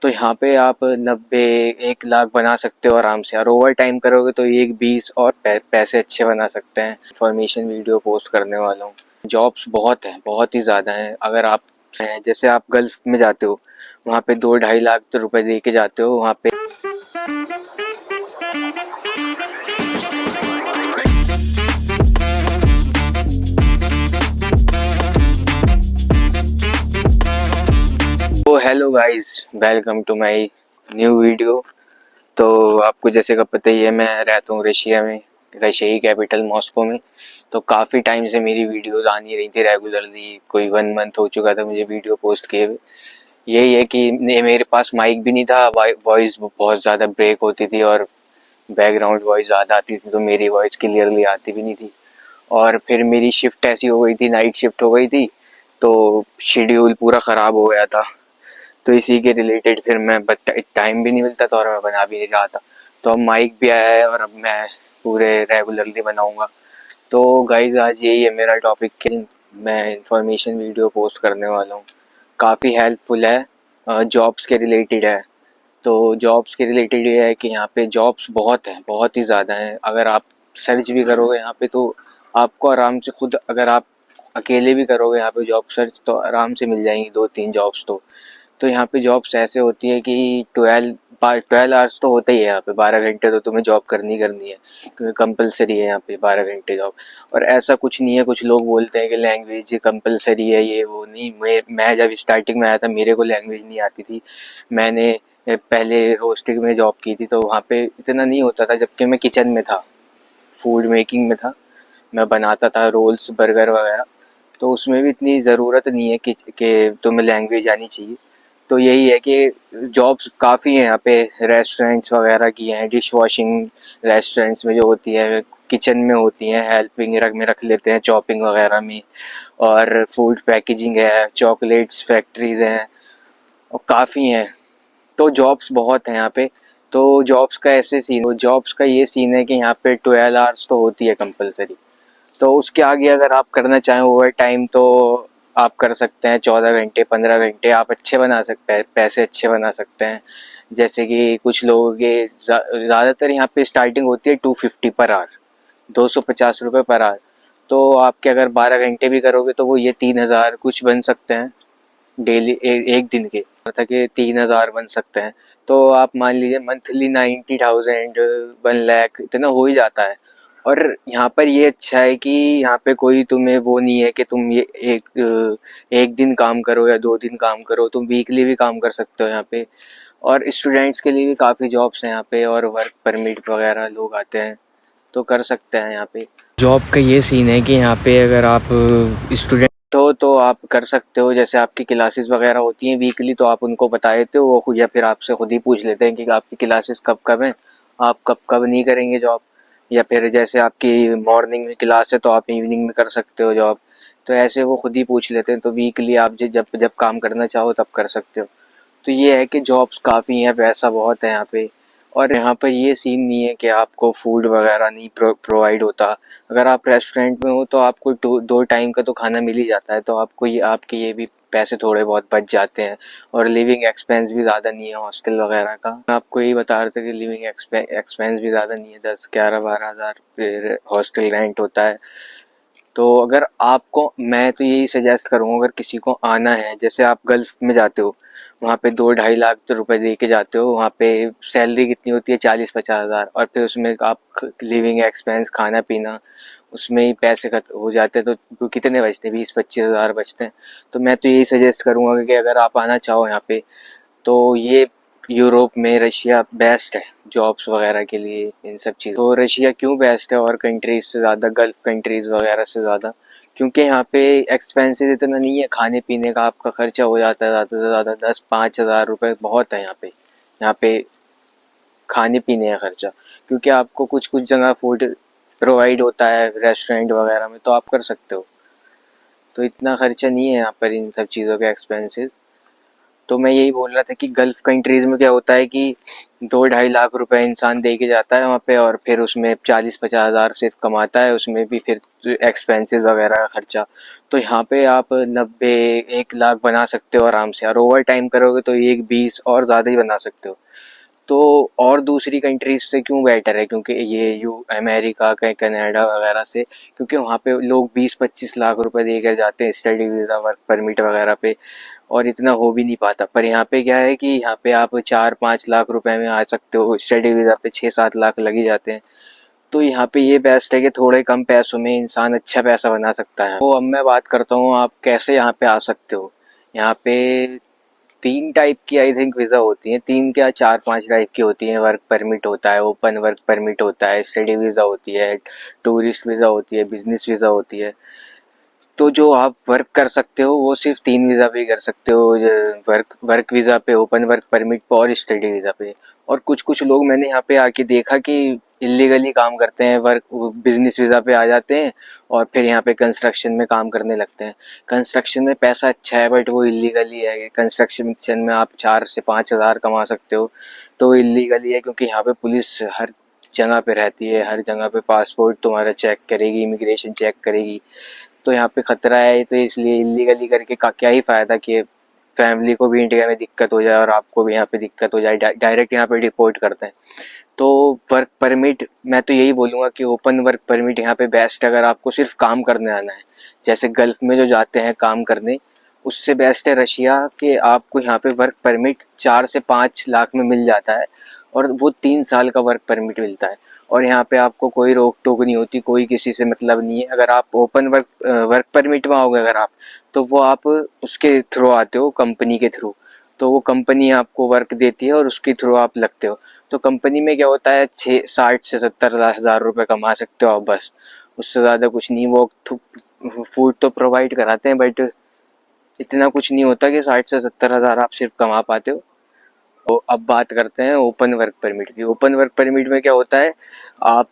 तो यहाँ पे आप 90 1 लाख बना सकते हो आराम से, और ओवर टाइम करोगे तो 1 20 और पैसे अच्छे बना सकते हैं। इन्फॉर्मेशन वीडियो पोस्ट करने वाला हूँ। जॉब्स बहुत हैं, बहुत ही ज़्यादा हैं। अगर आप जैसे आप गल्फ में जाते हो, वहाँ पे 2 2.5 लाख तो रुपए दे के जाते हो वहाँ पे। तो hello guys, welcome to my new video. तो आपको जैसे कि पता ही है, मैं रहता हूँ रशिया में, रशियाई कैपिटल मॉस्को में। तो काफ़ी टाइम से मेरी वीडियोस आ नहीं रही थी रेगुलरली, कोई 1 मंथ हो चुका था मुझे वीडियो पोस्ट किए हुए। यही है कि मेरे पास माइक भी नहीं था, वॉइस बहुत ज़्यादा ब्रेक होती थी और बैकग्राउंड वॉइस ज़्यादा आती थी, तो मेरी वॉइस क्लियरली आती भी नहीं थी। और फिर मेरी शिफ्ट ऐसी हो गई थी, नाइट शिफ्ट हो गई थी, तो शेड्यूल पूरा ख़राब हो गया था। तो इसी के रिलेटेड फिर मैं टाइम भी नहीं मिलता था और मैं बना भी नहीं रहा था। तो अब माइक भी आया है और अब मैं पूरे रेगुलरली बनाऊंगा। तो गाइज आज यही है मेरा टॉपिक कि मैं इंफॉर्मेशन वीडियो पोस्ट करने वाला हूँ। काफ़ी हेल्पफुल है, जॉब्स के रिलेटेड है। तो जॉब्स के रिलेटेड ये है कि यहाँ पे जॉब्स बहुत हैं, बहुत ही ज़्यादा हैं। अगर आप सर्च भी करोगे यहाँ पे तो आपको आराम से खुद, अगर आप अकेले भी करोगे यहाँ पे जॉब सर्च, तो आराम से मिल जाएंगी 2 3 जॉब्स। तो यहाँ पे जॉब्स ऐसे होती है कि 12 आवर्स तो होते ही है यहाँ पे, 12 घंटे तो तुम्हें जॉब करनी करनी है, क्योंकि कंपलसरी है यहाँ पे 12 घंटे जॉब। और ऐसा कुछ नहीं है, कुछ लोग बोलते हैं कि लैंग्वेज कंपलसरी है, ये वो नहीं। मैं जब स्टार्टिंग में आया था मेरे को लैंग्वेज नहीं आती थी। मैंने पहले रोस्टिंग में जॉब की थी, तो वहाँ पे इतना नहीं होता था, जबकि मैं किचन में था, फूड मेकिंग में था, मैं बनाता था रोल्स बर्गर वगैरह। तो उसमें भी इतनी ज़रूरत नहीं है कि तुम्हें लैंग्वेज आनी चाहिए। तो यही है कि जॉब्स काफ़ी हैं यहाँ पे, रेस्टोरेंट्स वगैरह की हैं, डिश वॉशिंग रेस्टोरेंट्स में जो होती है, किचन में होती हैं, हेल्पिंग में रख लेते हैं, चॉपिंग वगैरह में। और फूड पैकेजिंग है, चॉकलेट्स फैक्ट्रीज हैं, और काफ़ी हैं। तो जॉब्स बहुत हैं यहाँ पे। तो जॉब्स का ये सीन है कि यहाँ पे 12 आवर्स तो होती है कंपलसरी। तो उसके आगे अगर आप करना चाहें ओवर टाइम, तो आप कर सकते हैं 14 घंटे 15 घंटे, आप अच्छे बना सकते हैं, पैसे अच्छे बना सकते हैं। जैसे कि कुछ लोगों के ज़्यादातर यहाँ पे स्टार्टिंग होती है 250 पर आवर, 250 रुपये पर आवर। तो आपके अगर 12 घंटे भी करोगे तो वो ये 3 हज़ार कुछ बन सकते हैं डेली, एक दिन के, मतलब कि 3 हज़ार बन सकते हैं। तो आप मान लीजिए मंथली 90,000 1 लाख इतना हो ही जाता है। और यहाँ पर ये अच्छा है कि यहाँ पे कोई तुम्हें वो नहीं है कि तुम ये एक दिन काम करो या 2 दिन काम करो, तुम वीकली भी काम कर सकते हो यहाँ पे। और स्टूडेंट्स के लिए भी काफ़ी जॉब्स हैं यहाँ पे, और वर्क परमिट वगैरह लोग आते हैं तो कर सकते हैं यहाँ पे। जॉब का ये सीन है कि यहाँ पे अगर आप स्टूडेंट हो तो आप कर सकते हो। जैसे आपकी क्लासेस वगैरह होती हैं वीकली, तो आप उनको बता देते हो, वो खुद या फिर आपसे खुद ही पूछ लेते हैं कि आपकी क्लासेस कब कब हैं, आप कब कब नहीं करेंगे जॉब। या फिर जैसे आपकी मॉर्निंग में क्लास है तो आप इवनिंग में कर सकते हो जॉब। तो ऐसे वो खुद ही पूछ लेते हैं, तो वीकली आप जब जब काम करना चाहो तब कर सकते हो। तो ये है कि जॉब्स काफ़ी हैं, पैसा बहुत है यहाँ पे। और यहाँ पर ये सीन नहीं है कि आपको फूड वगैरह नहीं प्रोवाइड होता। अगर आप रेस्टोरेंट में हो तो आपको 2 टाइम का तो खाना मिल ही जाता है, तो आपको ये आपके ये भी पैसे थोड़े बहुत बच जाते हैं। और लिविंग एक्सपेंस भी ज़्यादा नहीं है हॉस्टल वगैरह का। मैं आपको यही बता रहा था कि लिविंग एक्सपेंस भी ज़्यादा नहीं है, 10 11 12 हज़ार हॉस्टल रेंट होता है। तो अगर आपको, मैं तो यही सजेस्ट करूँगा, अगर किसी को आना है, जैसे आप गल्फ में जाते हो, वहाँ पे 2 2.5 लाख तो रुपए दे के जाते हो, वहाँ पे सैलरी कितनी होती है 40 50 हज़ार, और फिर उसमें आप लिविंग एक्सपेंस खाना पीना उसमें ही पैसे खत्म हो जाते हैं। तो कितने बचते हैं, 20 25 हज़ार बचते हैं। तो मैं तो यही सजेस्ट करूँगा कि अगर आप आना चाहो यहाँ पे, तो ये यूरोप में रशिया बेस्ट है जॉब्स वगैरह के लिए, इन सब चीज़। तो रशिया क्यों बेस्ट है और कंट्रीज से ज़्यादा, गल्फ कंट्रीज़ वगैरह से ज़्यादा? क्योंकि यहाँ पे एक्सपेंसिव इतना नहीं है, खाने पीने का आपका खर्चा हो जाता है ज़्यादा से ज़्यादा 10 5 हज़ार रुपये बहुत है यहाँ पे। यहाँ पे खाने पीने का खर्चा, क्योंकि आपको कुछ कुछ जगह फूड प्रोवाइड होता है रेस्टोरेंट वगैरह में, तो आप कर सकते हो। तो इतना खर्चा नहीं है यहाँ पर इन सब चीज़ों के एक्सपेंसेस। तो मैं यही बोल रहा था कि गल्फ़ कंट्रीज़ में क्या होता है कि 2-2.5 लाख रुपए इंसान दे के जाता है वहाँ पे, और फिर उसमें 40-50 हज़ार सिर्फ कमाता है, उसमें भी फिर एक्सपेंसेस वगैरह का खर्चा। तो यहाँ पे आप 90-1 लाख बना सकते हो आराम से, और ओवर टाइम करोगे तो 1-20 और ज़्यादा ही बना सकते हो। तो और दूसरी कंट्रीज से क्यों बेटर है, क्योंकि ये यू अमेरिका का, कनाडा वगैरह से, क्योंकि वहाँ पे लोग 20-25 लाख रुपए दे कर जाते हैं स्टडी वीज़ा, वर्क परमिट वगैरह पे, और इतना हो भी नहीं पाता। पर यहाँ पे क्या है कि यहाँ पे आप 4-5 लाख रुपए में आ सकते हो, स्टडी वीज़ा पे 6-7 लाख लग ही जाते हैं। तो यहाँ पे ये बेस्ट है कि थोड़े कम पैसों में इंसान अच्छा पैसा बना सकता है। तो अब मैं बात करता हूँ आप कैसे यहाँ पे आ सकते हो। यहाँ पे 3 टाइप की आई थिंक वीज़ा होती हैं, 3 क्या 4-5 टाइप की होती हैं। वर्क परमिट होता है, ओपन वर्क परमिट होता है, स्टडी वीज़ा होती है, टूरिस्ट वीज़ा होती है, बिजनेस वीज़ा होती है। तो जो आप वर्क कर सकते हो वो सिर्फ 3 वीज़ा पे ही कर सकते हो, वर्क वर्क वीज़ा पे, ओपन वर्क परमिट पे और स्टडी वीज़ा पे। और कुछ कुछ लोग मैंने यहाँ पे आके देखा कि इलीगली काम करते हैं, वर्क बिजनेस वीज़ा पे आ जाते हैं और फिर यहाँ पे कंस्ट्रक्शन में काम करने लगते हैं। कंस्ट्रक्शन में पैसा अच्छा है बट वो इलीगली है। कंस्ट्रक्शन में आप 4 से 5 हज़ार कमा सकते हो, तो इलीगली है क्योंकि यहाँ पे पुलिस हर जगह पे रहती है, हर जगह पे पासपोर्ट तुम्हारा चेक करेगी, इमिग्रेशन चेक करेगी। तो यहाँ पे खतरा है, तो इसलिए इलीगली करके का क्या ही फायदा कि फैमिली को भी इंडिया में दिक्कत हो जाए और आपको भी यहाँ पे दिक्कत हो जाए। डायरेक्ट यहाँ पे डिपोर्ट करते हैं। तो वर्क परमिट मैं तो यही बोलूँगा कि ओपन वर्क परमिट यहाँ पे बेस्ट है अगर आपको सिर्फ काम करने आना है। जैसे गल्फ में जो जाते हैं काम करने, उससे बेस्ट है रशिया के आपको यहाँ पे वर्क परमिट 4 से 5 लाख में मिल जाता है, और वो 3 साल का वर्क परमिट मिलता है। और यहाँ पे आपको कोई रोक टोक नहीं होती, कोई किसी से मतलब नहीं है। अगर आप ओपन वर्क परमिट में आओगे अगर आप, तो वो आप उसके थ्रू आते हो, कंपनी के थ्रू। तो वो कंपनी आपको वर्क देती है और उसके थ्रू आप लगते हो। तो कंपनी में क्या होता है, 60 से 70 हज़ार रुपये कमा सकते हो आप बस, उससे ज़्यादा कुछ नहीं। वो फूड तो प्रोवाइड कराते हैं बट इतना कुछ नहीं होता कि 60 से 70 हज़ार आप सिर्फ कमा पाते हो। तो अब बात करते हैं ओपन वर्क परमिट की। ओपन वर्क परमिट में क्या होता है, आप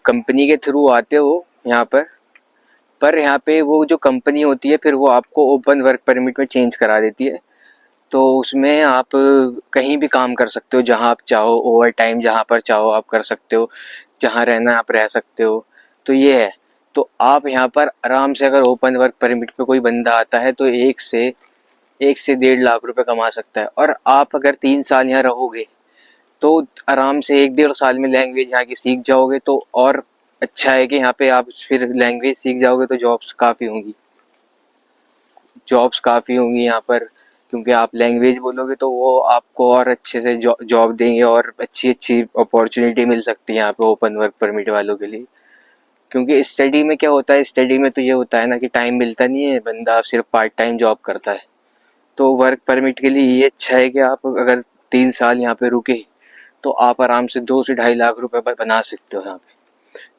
कंपनी के थ्रू आते हो यहाँ पर यहाँ पे वो जो कंपनी होती है फिर वो आपको ओपन वर्क परमिट में चेंज करा देती है। तो उसमें आप कहीं भी काम कर सकते हो, जहाँ आप चाहो, ओवर टाइम जहाँ पर चाहो आप कर सकते हो, जहाँ रहना है आप रह सकते हो। तो ये है। तो आप यहाँ पर आराम से अगर ओपन वर्क परमिट पे कोई बंदा आता है तो 1 से 1.5 लाख रुपए कमा सकता है। और आप अगर 3 साल यहाँ रहोगे तो आराम से 1-1.5 साल में लैंग्वेज यहाँ की सीख जाओगे। तो और अच्छा है कि यहाँ पे आप फिर लैंग्वेज सीख जाओगे तो जॉब्स काफ़ी होंगी यहाँ पर, क्योंकि आप लैंग्वेज बोलोगे तो वो आपको और अच्छे से जॉब देंगे और अच्छी अच्छी अपॉर्चुनिटी मिल सकती है यहाँ पे ओपन वर्क परमिट वालों के लिए। क्योंकि स्टडी में क्या होता है, स्टडी में तो ये होता है ना कि टाइम मिलता नहीं है, बंदा सिर्फ पार्ट टाइम जॉब करता है। तो वर्क परमिट के लिए ये अच्छा है कि आप अगर 3 साल यहाँ पे रुके तो आप आराम से 2 से 2.5 लाख रुपए बना सकते हो यहाँ पे।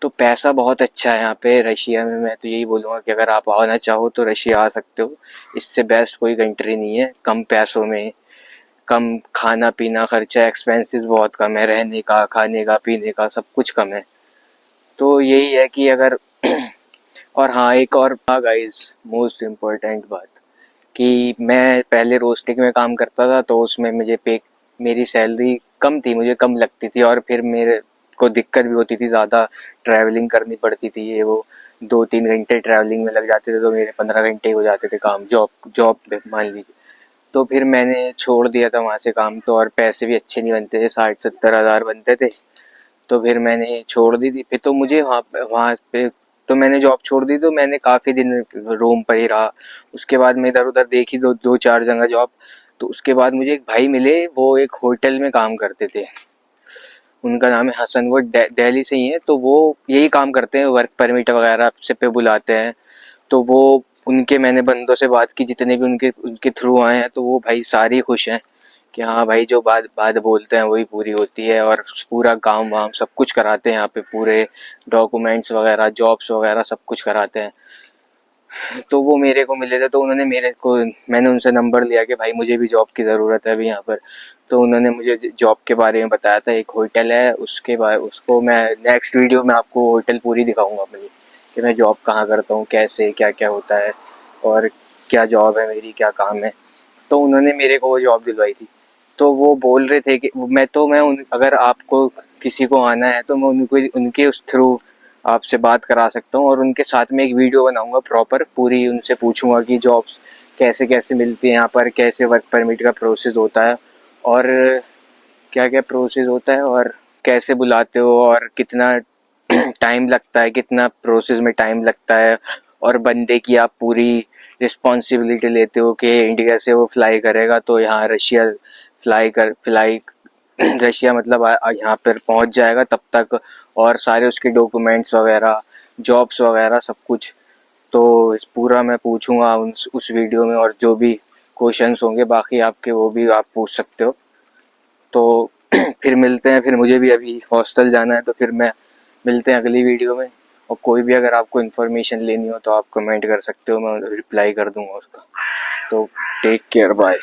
तो पैसा बहुत अच्छा है यहाँ पे रशिया में। मैं तो यही बोलूँगा कि अगर आप आना चाहो तो रशिया आ सकते हो। इससे बेस्ट कोई कंट्री नहीं है, कम पैसों में, कम खाना पीना खर्चा, एक्सपेंसेस बहुत कम है, रहने का, खाने का, पीने का सब कुछ कम है। तो यही है कि अगर और हाँ, एक और गाइस, मोस्ट इम्पोर्टेंट बात कि मैं पहले रोस्टिंग में काम करता था तो उसमें मेरी सैलरी कम थी, मुझे कम लगती थी, और फिर मेरे को दिक्कत भी होती थी, ज़्यादा ट्रैवलिंग करनी पड़ती थी। ये वो 2-3 घंटे ट्रैवलिंग में लग जाते थे, तो मेरे 15 घंटे हो जाते थे काम जॉब पे मान लीजिए। तो फिर मैंने छोड़ दिया था वहाँ से काम। तो और पैसे भी अच्छे नहीं बनते थे, 60-70 हज़ार बनते थे। तो फिर मैंने छोड़ दी थी। फिर तो मुझे वहाँ पे तो मैंने जॉब छोड़ दी, तो मैंने काफ़ी दिन रूम पर ही रहा। उसके बाद मैं इधर उधर देखी दो चार जगह जॉब। तो उसके बाद मुझे एक भाई मिले, वो एक होटल में काम करते थे। उनका नाम है हसन, वो दिल्ली से ही है। तो वो यही काम करते हैं, वर्क परमिट वगैरह से पे बुलाते हैं। तो वो उनके मैंने बंदों से बात की जितने भी उनके उनके थ्रू आए हैं, तो वो भाई सारे खुश हैं कि हाँ भाई जो बात बात बोलते हैं वही पूरी होती है, और पूरा काम वाम सब कुछ कराते हैं यहाँ पे, पूरे डॉक्यूमेंट्स वगैरह, जॉब्स वगैरह सब कुछ कराते हैं। तो वो मेरे को मिले थे, तो मैंने उनसे नंबर लिया कि भाई मुझे भी जॉब की ज़रूरत है अभी यहाँ पर। तो उन्होंने मुझे जॉब के बारे में बताया था, एक होटल है उसके बारे, उसको मैं नेक्स्ट वीडियो में आपको होटल पूरी दिखाऊंगा अपनी, कि मैं जॉब कहाँ करता हूँ, कैसे क्या क्या होता है, और क्या जॉब है मेरी, क्या काम है। तो उन्होंने मेरे को वो जॉब दिलवाई थी। तो वो बोल रहे थे कि अगर आपको किसी को आना है तो मैं उनको उनके उस थ्रू आपसे बात करा सकता हूँ, और उनके साथ में एक वीडियो बनाऊंगा प्रॉपर पूरी, उनसे पूछूंगा कि जॉब्स कैसे कैसे मिलती है यहाँ पर, कैसे वर्क परमिट का प्रोसेस होता है, और क्या क्या प्रोसेस होता है, और कैसे बुलाते हो, और कितना टाइम लगता है, कितना प्रोसेस में टाइम लगता है, और बंदे की आप पूरी रिस्पॉन्सिबिलिटी लेते हो कि इंडिया से वो फ्लाई करेगा तो यहाँ रशिया फ्लाई रशिया मतलब यहाँ पर पहुँच जाएगा तब तक, और सारे उसके डॉक्यूमेंट्स वगैरह, जॉब्स वगैरह सब कुछ। तो इस पूरा मैं पूछूंगा उस वीडियो में, और जो भी क्वेश्चंस होंगे बाकी आपके वो भी आप पूछ सकते हो। तो फिर मिलते हैं, फिर मुझे भी अभी हॉस्टल जाना है, तो फिर मैं मिलते हैं अगली वीडियो में। और कोई भी अगर आपको इन्फॉर्मेशन लेनी हो तो आप कमेंट कर सकते हो, मैं रिप्लाई कर दूंगा उसका। तो टेक केयर, बाय।